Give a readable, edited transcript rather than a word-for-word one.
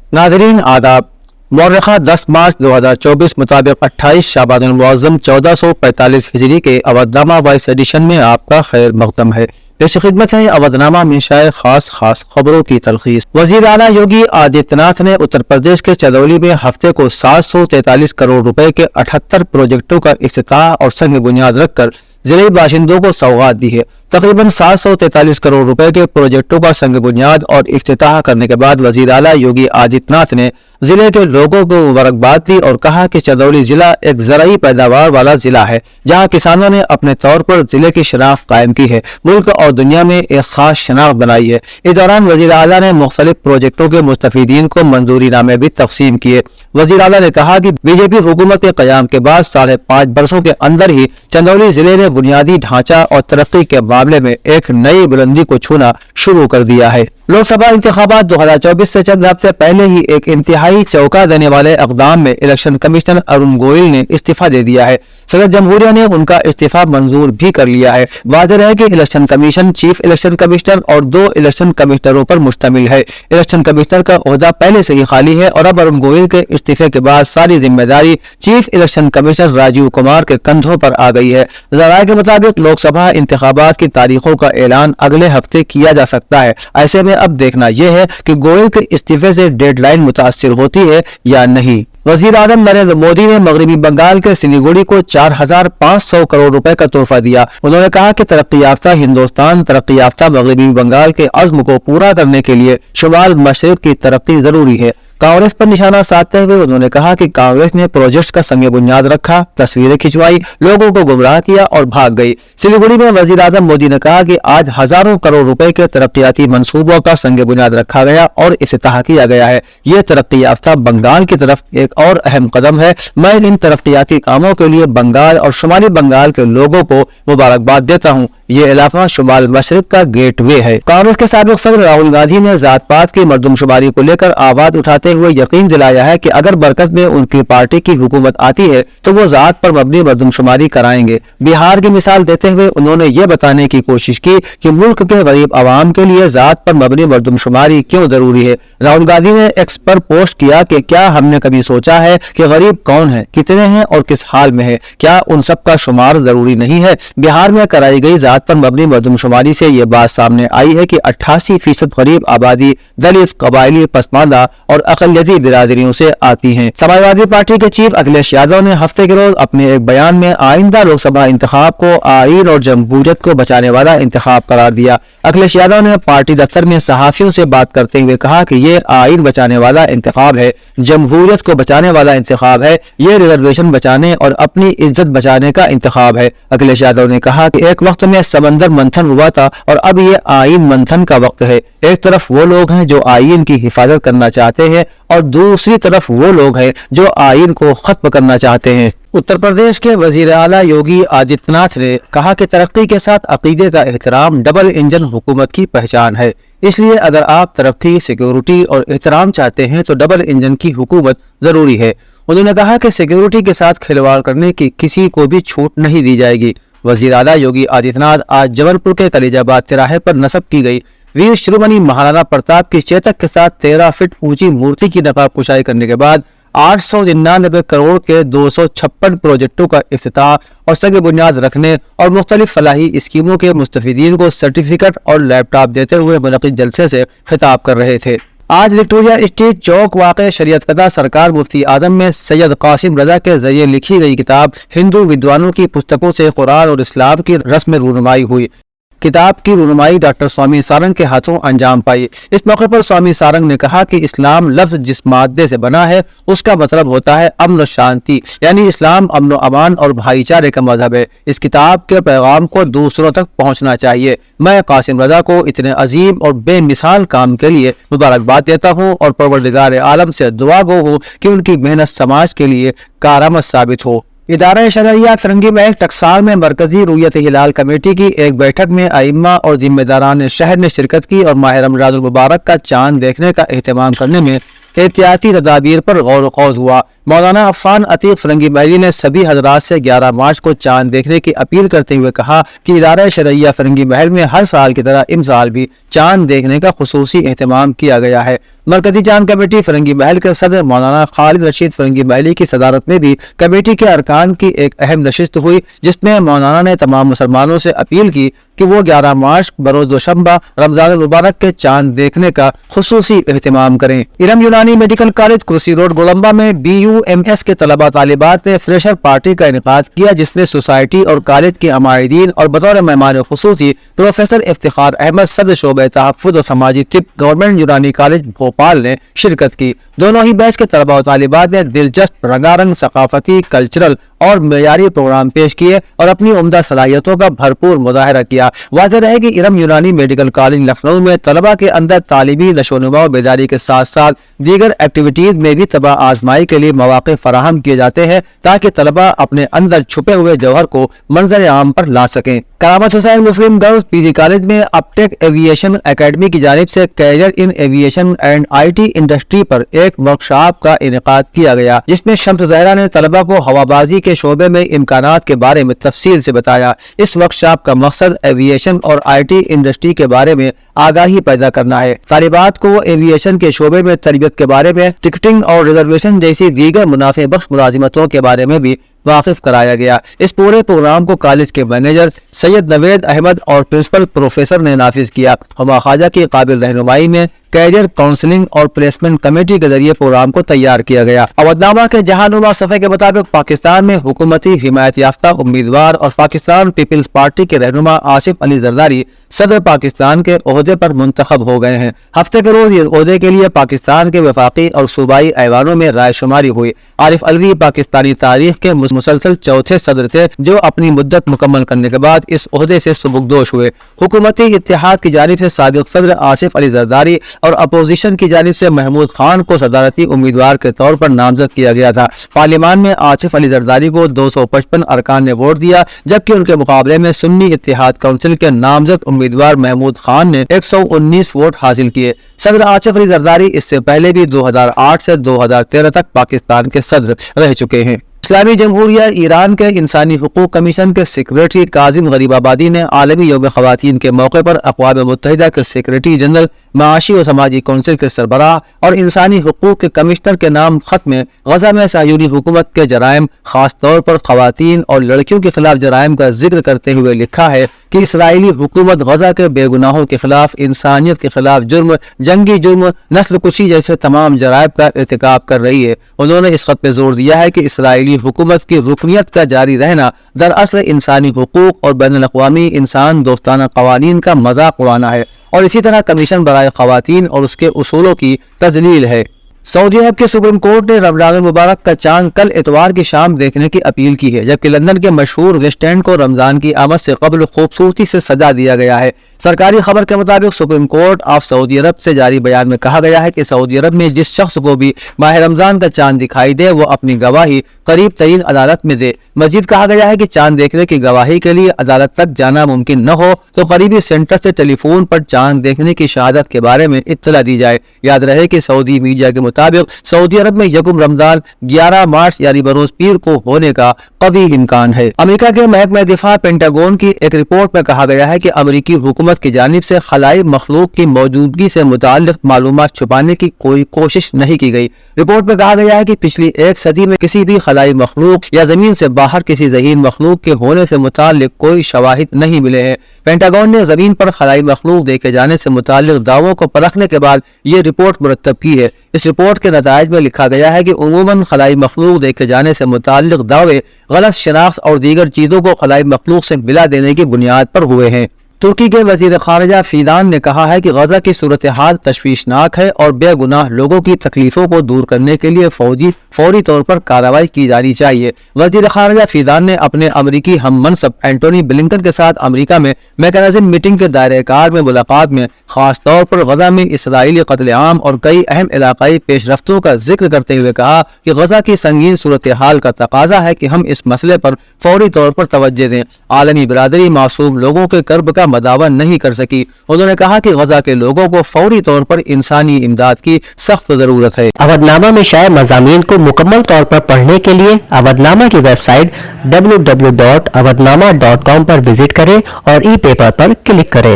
नाज़रीन आदाब। मौर्रखा 10 मार्च 2024 मुताबिक 28 शाबान मुअज़्ज़म 1445 हिजरी के अवधनामा वाइस एडिशन में आपका खैर मक़दम है। पेश खिदमत है अवधनामा में शाये खास खबरों की तलखीस। वज़ीर आला योगी आदित्यनाथ ने उत्तर प्रदेश के चंदौली में हफ्ते को 743 करोड़ रुपए के 78 प्रोजेक्टों का इफ्तिताह और संग बुनियाद रखकर जिले बाशिंदों को सौगात दी है। तकरीबन 743 करोड़ रुपए के प्रोजेक्टों का संग बुनियाद और इफ्तिताह करने के बाद वज़ीर आला योगी आदित्यनाथ ने जिले के लोगों को मुबारकबाद दी और कहा कि चंदौली जिला एक ज़राई पैदावार वाला जिला है, जहां किसानों ने अपने तौर पर जिले की शनाख्त कायम की है, मुल्क और दुनिया में एक खास शनाख्त बनाई है। इस दौरान वज़ीर आला ने मुख्तलिफ प्रोजेक्टों के मुस्तफीदीन को मंजूरी नामे भी तकसीम किए। वज़ीर आला ने कहा कि बीजेपी हुकूमत के क़याम के बाद 5.5 बरसों के अंदर ही चंदौली जिले ने बुनियादी ढांचा और तरक्की के मामले में एक नई बुलंदी को छूना शुरू कर दिया है। लोकसभा इंतखाबात 2024 से चंद हफ्ते पहले ही एक इंतहाई चौंका देने वाले इक़दाम में इलेक्शन कमिश्नर अरुण गोयल ने इस्तीफा दे दिया है। सदर जमहूरिया ने उनका इस्तीफा मंजूर भी कर लिया है। वाज़ेह है कि election commission chief election commissioner और 2 इलेक्शन कमिश्नरों पर मुश्तमिल है। इलेक्शन कमिश्नर का ओहदा पहले से ही खाली है और अब अरुण गोयल के इस्तीफे के बाद सारी जिम्मेदारी chief election commissioner Rajiv Kumar के कंधों पर आ गई है। ज़राए के मुताबिक लोकसभा इंतखाबात की तारीखों का ऐलान अगले हफ्ते किया जा सकता है। ऐसे में अब देखना यह है कि गोयल के इस्तीफे से डेडलाइन मुतासिर होती है या नहीं। वज़ीर आज़म नरेंद्र मोदी ने मगरबी बंगाल के सिलीगुड़ी को 4500 करोड़ रुपए का तोहफा दिया। उन्होंने कहा कि तरक्की याफ्ता हिंदुस्तान तरक्की याफ्ता मगरबी बंगाल के अज़्म को पूरा करने के लिए शुमाल मशरिक़ की तरक्की जरूरी है। कांग्रेस पर निशाना साधते हुए उन्होंने कहा कि कांग्रेस ने प्रोजेक्ट्स का संग बुनियाद रखा, तस्वीरें खिंचवाई, लोगों को गुमराह किया और भाग गई। सिलीगुड़ी में वज़ीर आज़म मोदी ने कहा कि आज हजारों करोड़ रुपए के तरक्याती मंसूबों का संग बुनियाद रखा गया और इफ्तिताह किया गया है। ये तरक्की याफ्ता बंगाल की तरफ एक और अहम कदम है। मैं इन तरक्याती कामों के लिए बंगाल और शुमाली बंगाल के लोगों को मुबारकबाद देता हूँ। ये इलाका शुमाल मशरिक का गेट वे है। कांग्रेस के साबिक सदर राहुल गांधी ने जात पात की मर्दमशुमारी को लेकर आवाज उठाते हुए यकीन दिलाया है कि अगर बरकत में उनकी पार्टी की हुकूमत आती है तो वो जात पर मबनी मर्दमशुमारी कराएंगे। बिहार की मिसाल देते हुए उन्होंने ये बताने की कोशिश की कि मुल्क के गरीब आवाम के लिए जात पर मबनी मर्दमशुमारी क्यों जरूरी है। राहुल गांधी ने एक्स पर पोस्ट किया कि क्या हमने कभी सोचा है कि गरीब कौन है, कितने हैं और किस हाल में है? क्या उन सब का शुमार जरूरी नहीं है? बिहार में कराई गई जात पर मबनी मर्दमशुमारी से ये बात सामने आई है कि 88% गरीब आबादी दलित, कबायली, पसमानदा और अक़लियती बिरादरियों से आती है। समाजवादी पार्टी के चीफ अखिलेश यादव ने हफ्ते के रोज अपने एक बयान में आइंदा लोकसभा इंतखाब को आईन और जमहूरियत को बचाने वाला इंतखाब करार दिया। अखिलेश यादव ने पार्टी दफ्तर में सहाफियों से बात करते हुए कहा कि ये आईन बचाने वाला इंतखाब है, जमहूरियत को बचाने वाला इंतखाब है, ये रिजर्वेशन बचाने और अपनी इज्जत बचाने का इंतखाब है। अखिलेश यादव ने कहा कि एक वक्त में समंदर मंथन हुआ था और अब ये आईन मंथन का वक्त है। एक तरफ वो लोग हैं जो आईन की हिफाजत करना चाहते हैं और दूसरी तरफ वो लोग हैं जो आईन को खत्म करना चाहते हैं। उत्तर प्रदेश के वजीर आला योगी आदित्यनाथ ने कहा कि तरक्की के साथ अकीदे का एहतराम डबल इंजन हुकूमत की पहचान है। इसलिए अगर आप तरक्की, सिक्योरिटी और एहतराम चाहते हैं तो डबल इंजन की हुकूमत जरूरी है। उन्होंने कहा कि सिक्योरिटी के साथ खिलवाड़ करने की किसी को भी छूट नहीं दी जाएगी। वजीर आला योगी आदित्यनाथ आज जबलपुर के कलीजाबाद तिराहे पर नस्ब की गई वीर शिरोमणि महाराणा प्रताप की चेतक के साथ 13 फीट ऊंची मूर्ति की नकाब कुशाई करने के बाद 899 करोड़ के 256 प्रोजेक्टों का इफ्तिताह और संग बुनियाद रखने और मुख्तलिफ फलाही स्कीमों के मुस्तफीदीन को सर्टिफिकेट और लैपटॉप देते हुए मुनक़िद जलसे से खिताब कर रहे थे। आज विक्टोरिया स्ट्रीट चौक वाक़े शरीयतकदा सरकार मुफ्ती आदम में सैयद कासिम रजा के जरिए लिखी गई किताब हिंदू विद्वानों की पुस्तकों से कुरान और इस्लाम की रस्म रूनुमाई हुई। किताब की रूनुमाई डॉक्टर स्वामी सारंग के हाथों अंजाम पाई। इस मौके पर स्वामी सारंग ने कहा कि इस्लाम लफ्ज जिस मादे से बना है उसका मतलब होता है अमन और शांति, यानी इस्लाम अमन व अमान और भाईचारे का मजहब है। इस किताब के पैगाम को दूसरों तक पहुंचना चाहिए। मैं कासिम रजा को इतने अजीम और बेमिसाल काम के लिए मुबारकबाद देता हूँ और परवरदिगार आलम से दुआ गो हूँ कि उनकी मेहनत समाज के लिए कारआमद साबित हो। इदारा शरइया फिरंगी महल टकसाल में मरकजी रुयत हिलाल कमेटी की एक बैठक में आइम्मा और जिम्मेदारान शहर ने शिरकत की और माह रमज़ानुल मुबारक का चांद देखने का एहतमाम करने में एहतियाती तदाबीर पर गौर खौज हुआ। मौलाना अफ़ान अतीक फिरंगी महली ने सभी हजरात से 11 मार्च को चांद देखने की अपील करते हुए कहा कि इदारा शरइया फिरंगी महल में हर साल की तरह इस साल भी चांद देखने का खुसूसी एहतमाम किया गया है। मरकजी जान कमेटी फरंगी महल के सदर मौलाना खालिद रशीद फरंगी महली की सदारत में भी कमेटी के अरकान की एक अहम नशिस्त हुई, जिसमें मौलाना ने तमाम मुसलमानों से अपील की कि वो 11 मार्च बरोज दोशंबा रमजान मुबारक के चांद देखने का खुसूसी एहतमाम करें। इरम यूनानी मेडिकल कॉलेज कुर्सी रोड गोलंबा में BUMS के तलबा तालिबात ने फ्रेशर पार्टी का इनेकाद किया, जिसमें सोसाइटी और कॉलेज के अमायदीन और बतौर मेहमान खुसूसी प्रोफेसर इफ्तिखार अहमद सदर शोबे तहफ़्फ़ुज़ और समाजी तिब गवर्नमेंट यूनानी कॉलेज भोपाल ने शिरकत की। दोनों ही बैच के तलबा और तालिबात ने दिलचस्प रंगारंग सकाफती कल्चरल और मेयारी प्रोग्राम पेश किए और अपनी उम्दा सलाहियतों का भरपूर मुजाहरा किया। वाज़ेह रहे कि इरम यूनानी मेडिकल कॉलेज लखनऊ में तलबा के अंदर तालीमी नशोनुमा और बेदारी के साथ साथ दीगर एक्टिविटीज में भी तबा आजमाई के लिए मौके फराहम किए जाते हैं, ताकि तलबा अपने अंदर छुपे हुए जौहर को मंजर आम पर ला सकें। Karamat Hussain Muslim girls PG college में अपटेक एविएशन एकेडमी की जानिब से career in aviation and IT industry पर एक वर्कशॉप का इनेकाद किया गया, जिसमें शम्स ज़हरा ने तलबा को हवाबाजी के शोबे में इम्कानात के बारे में तफसील से बताया। इस वर्कशॉप का मकसद एविएशन और IT इंडस्ट्री के बारे में आगाही पैदा करना है। तालिबात को एविएशन के शोबे में तरबियत के बारे में, टिकटिंग और रिजर्वेशन जैसी दीगर मुनाफे बख्श मुलाजिमतों के बारे में भी वाकिफ कराया गया। इस पूरे प्रोग्राम को कॉलेज के मैनेजर सैयद नवेद अहमद और प्रिंसिपल प्रोफेसर ने नाफिज किया। हुमा ख्वाजा की काबिल रहनुमाई में कैरियर काउंसलिंग और प्लेसमेंट कमेटी के जरिए प्रोग्राम को तैयार किया गया। अवधनामा के जहानुमा सफ़े के मुताबिक पाकिस्तान में हुकूमती हिमायत याफ्ता उम्मीदवार और पाकिस्तान पीपल्स पार्टी के रहनुमा आसिफ अली जरदारी सदर पाकिस्तान के ओहदे पर मुंतखब हो गए हैं। हफ्ते के रोज इस ओहदे के लिए पाकिस्तान के वफाकी और सूबाई ऐवानों में रायशुमारी हुई। आरिफ अलवी पाकिस्तानी तारीख के मुसलसल चौथे सदर थे, जो अपनी मुद्दत मुकम्मल करने के बाद इस ओहदे से सुबुकदोश हुए। हुकूमती इत्तेहाद की जानिब से साबिक सदर आसिफ अली जरदारी और अपोजिशन की जानिब से महमूद खान को सदारती उम्मीदवार के तौर पर नामजद किया गया था। पार्लियामान में आसिफ अली जरदारी को 255 अरकान ने वोट दिया, जबकि उनके मुकाबले में सुन्नी इत्तेहाद काउंसिल के नामजद उम्मीदवार महमूद खान ने 119 वोट हासिल किए। सदर आसिफ अली जरदारी इससे पहले भी 2008 से 2013 तक पाकिस्तान के सदर रह चुके हैं। इस्लामी जमहूरिया ईरान के इंसानी हुकूक कमीशन के सेक्रेटरी काजिम गरीबाबादी ने आलमी यौम ख़वातीन के मौके पर अक़वाम मुत्तहिदा के सेक्रेटरी जनरल माशी और समाजी कौंसिल के सरबराह और इंसानी हुकूक के कमिश्नर के नाम खत में गजा में सायूनी हुकूमत के जराइम, खास तौर पर ख़वातीन और लड़कियों के खिलाफ जराइम का जिक्र करते हुए लिखा है कि इसराइली हुकूमत गजा के बेगुनाहों के खिलाफ इंसानियत के खिलाफ जुर्म, जंगी जुर्म, नस्ल कुशी जैसे तमाम जराइम का इर्तिकाब कर रही है। उन्होंने इस खत पे जोर दिया है कि इसराइली हुकूमत की रुकनियत का जारी रहना दरअसल इंसानी हुकूक और बैनुल अक़वामी इंसान दोस्ताना कवानीन का मजाक उड़ाना है और इसी तरह कमीशन बराए ख़वातीन और उसके उसूलों की तजलील है। सऊदी अरब के सुप्रीम कोर्ट ने रमजान मुबारक का चांद कल इतवार की शाम देखने की अपील की है, जबकि लंदन के मशहूर वेस्ट एंड को रमजान की आमद से कबल खूबसूरती से सजा दिया गया है। सरकारी खबर के मुताबिक सुप्रीम कोर्ट ऑफ सऊदी अरब से जारी बयान में कहा गया है कि सऊदी अरब में जिस शख्स को भी माह रमजान का चांद दिखाई दे वो अपनी गवाही करीब तरीन अदालत में दे। मजीद कहा गया है कि चांद देखने की गवाही के लिए अदालत तक जाना मुमकिन न हो तो करीबी सेंटर से टेलीफोन पर चांद देखने की शहादत के बारे में इत्तला दी जाए। याद रहे कि सऊदी मीडिया के मुताबिक सऊदी अरब में यकुम रमजान 11 मार्च यानी बरोज पीर को होने का कवी इम्कान है। अमेरिका के महकमा दिफा पेंटागन की एक रिपोर्ट में कहा गया है कि अमेरिकी हुकूमत की जानिब से खलाई मखलूक की मौजूदगी से मुताल्लिक मालूमात छुपाने की कोई कोशिश नहीं की गई। रिपोर्ट में कहा गया है कि पिछली एक सदी में किसी भी खलाई मखलूक या जमीन से बाहर किसी ज़हीन मखलूक के होने से मुताल्लिक कोई शवाहिद नहीं मिले हैं। पेंटागन ने जमीन पर खलाई मखलूक देखे जाने से मुताल्लिक दावों को परखने के बाद ये रिपोर्ट मुरतब की है। इस रिपोर्ट के नताइज में लिखा गया है कि उमूमन खलाई मखलूक देखे जाने से मुताल्लिक दावे गलत शनाख्त और दीगर चीजों को खलाई मखलूक से मिला देने की बुनियाद पर हुए हैं। तुर्की के वजीर खारजा फीदान ने कहा है कि गजा की सूरत हाल तशवीशनाक है और बेगुनाह लोगों की तकलीफों को दूर करने के लिए फौरी तौर पर कार्रवाई की जानी चाहिए। वजीर खारजा फीदान ने अपने अमरीकी हम मनसब एंटोनी ब्लिंकन के साथ अमरीका में मैकेनिज्म मीटिंग के दायरे कार में मुलाकात में खास तौर पर गजा में इसराइली कत्लेआम और कई अहम इलाकाई पेशरफ्तों का जिक्र करते हुए कहा कि गजा की संगीन सूरत हाल का तकाजा है कि हम इस मसले पर फौरी तौर पर तवज्जो दें। आलमी बिरादरी मासूम लोगों के कर्ब का मदावा नहीं कर सकी। उन्होंने कहा कि गजा के लोगों को फौरी तौर पर इंसानी इमदाद की सख्त जरूरत है। अवधनामा में शाये मज़ामीन को मुकम्मल तौर पर पढ़ने के लिए अवधनामा की वेबसाइट www.awadhnama.com पर विजिट करें और ई पेपर पर क्लिक करें।